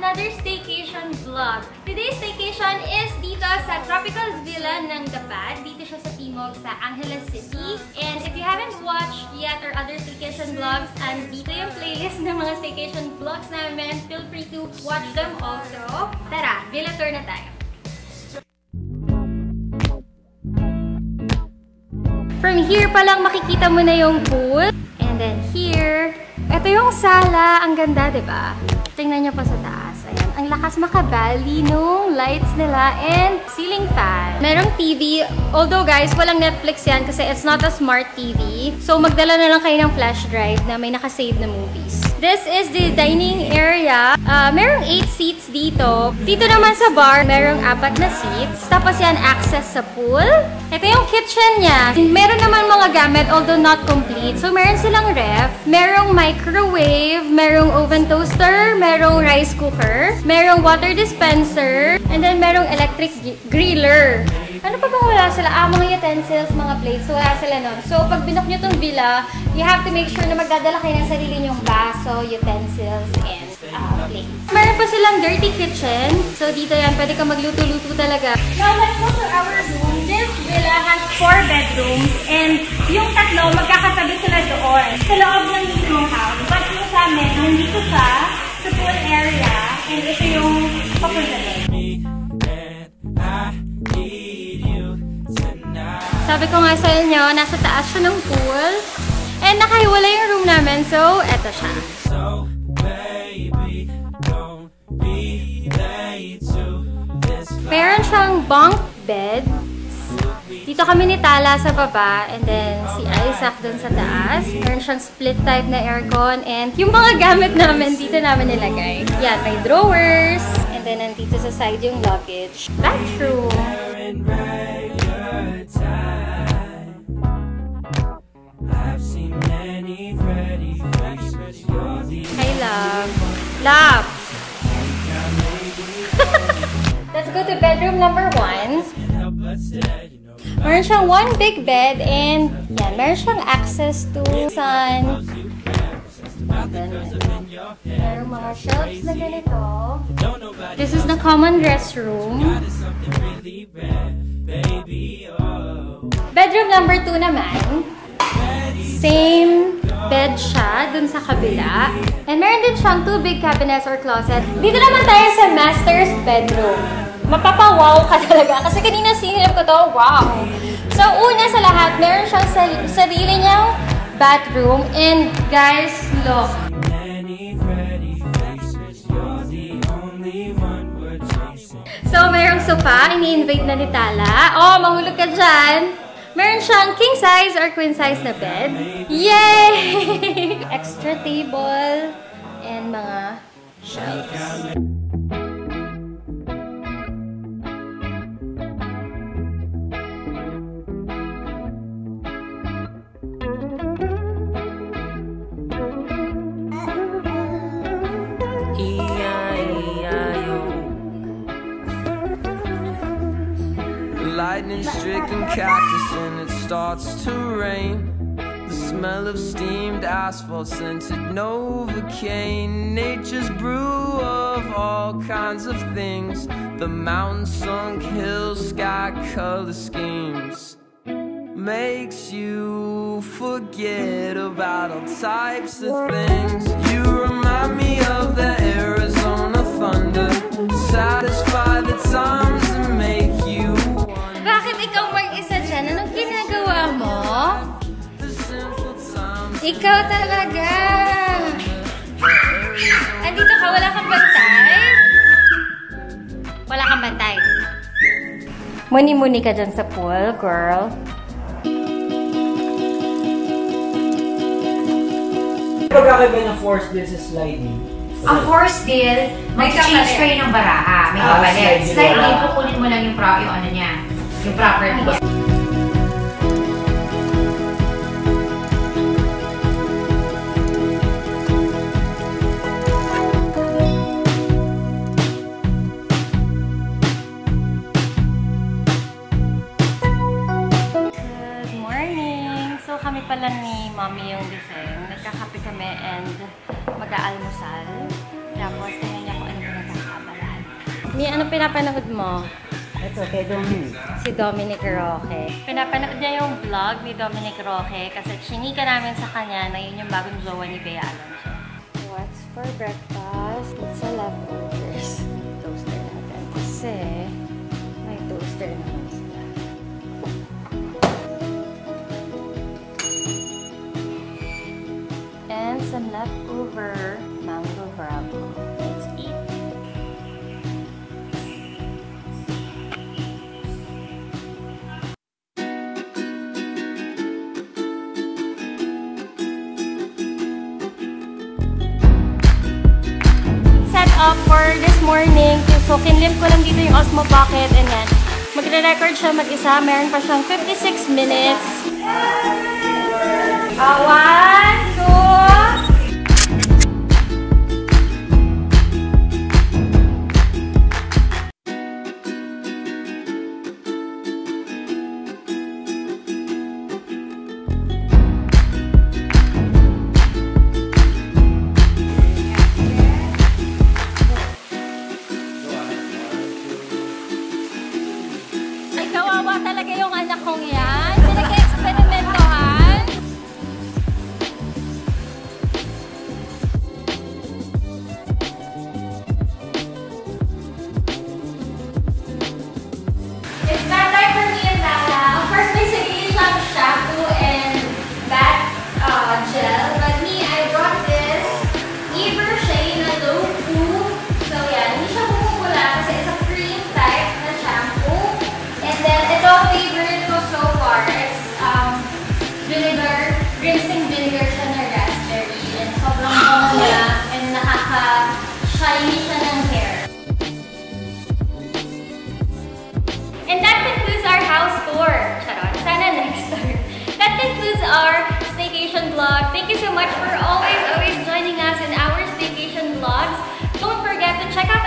another staycation vlog. Today's staycation is dito sa Tropical Villa ng Dapad. Dito siya sa Timog, sa Angeles City. And if you haven't watched yet our other staycation vlogs, and dito yung playlist ng mga staycation vlogs namin, feel free to watch them also. Tara, villa tour na tayo. From here pa lang makikita mo na yung pool. And then here, ito yung sala. Ang ganda, diba? Tingnan nyo pa sa taas. Ayan. Ang lakas makabali nung lights nila and ceiling fan. Merong TV. Although guys, walang Netflix yan kasi it's not a smart TV. So magdala na lang kayo ng flash drive na may nakasave na movies. This is the dining area. Merong 8 seats dito. Dito naman sa bar, merong 4 na seats. Tapos yan, access sa pool. Ito yung kitchen niya. Meron naman mga gamit, although not complete. So meron silang ref, merong microwave, merong oven toaster, merong rice cooker, merong water dispenser, and then merong electric griller. Ano pa bang wala sila? Mga utensils, mga plates. So, wala sila nun. So, pag binook nyo tong villa, you have to make sure na magdadala kayo ng sarili nyong baso, utensils, and plates. Meron pa silang dirty kitchen. So, dito yan. Pwede ka magluto-luto talaga. Now, let's go to our room. This villa has 4 bedrooms. And yung tatlo, magkakatabi sila doon. Sa loob ng mismong house. But yung sa amin, nandito sa pool area. And ito yung papunta doon. Sabi ko nga sa inyo, nasa taas siya ng pool. And nakahiwala yung room namin. So, eto siya. Meron siyang bunk bed. Dito kami ni Tala sa baba. And then, si Isaac dun sa taas. Meron siyang split type na aircon. And yung mga gamit namin, dito namin nilagay. Yan, may drawers. And then, nandito sa side yung luggage. Bathroom. Hi, love. Love! Let's go to bedroom number 1. Meron siyang 1 big bed and yan, meron siyang access to sun. Meron mga shelves na ganito. This is the common restroom. Bedroom number 2 naman. Same bed siya dun sa kabila. And meron din siyang 2 big cabinets or closet. Dito naman tayo sa master's bedroom. Mapapawaw ka talaga. Kasi kanina sinilip ko to, wow! So, una sa lahat, meron siyang sarili niyang bathroom. And guys, look. So, merong sofa. Ini-invite na ni Tala. Oh, mahulog ka dyan. Meron siyang king size or queen size na bed. Yay! Extra table and mga shelves. Lightning-stricken cactus and it starts to rain. The smell of steamed asphalt scented Novocaine. Nature's brew of all kinds of things. The mountain-sunk hills, sky-color schemes. Makes you forget about all types of things. You remind me of the Arizona thunder. Satisfy the times and make you. Bakit ikaw mag-isa dyan? Anong ginagawa mo? Ikaw talaga! Andito ka, wala kang bantay? Wala kang bantay. Muni-muni ka dyan sa pool, girl. Pagkakaiba ng force deal sa sliding? Ang horse deal, mag-change kayo ng baraha. May kapalit. Sliding, kukunin mo lang yung ano niya. Yung property. Good morning! So kami pala ni Mommy yung gising. Nagkakape kami and mag-aalmusal. Tapos tingnan niya kung ano pinagkakain. Mi, ano pinapanood mo? Ito, kay Dominic. Si Dominic Roque. Pinapanood niya yung vlog ni Dominic Roque kasi chinika namin sa kanya na yun yung bagong jowa ni Bea Alonso. What's for breakfast? Pizza leftovers. Toaster natin kasi may toaster naman sila. And some leftover mango bravo. Let's eat. Up for this morning. So, kinlim ko lang dito yung Osmo Pocket and yan. Magre-record siya mag-isa. Meron pa siyang 56 minutes. 1, 2... Kawawa talaga yung anak kong yan. Pinag-experimentohan. It's not time for me and Lala. Of course, may sarili siyang shampoo and bath gel. But me, I brought this Ever Shea na low poo. So yan, hindi siya bumubula kasi it's a cream type na shampoo. And then, ito ang favorite ko so far. It's vinegar, rinsing vinegar siya na raspberry. And sobrang bango niya. And nakaka-shiny siya ng hair. And that concludes our house tour. Charot. Sana next tour. That concludes our staycation vlog. Thank you so much for always joining us in our staycation vlogs. Don't forget to check out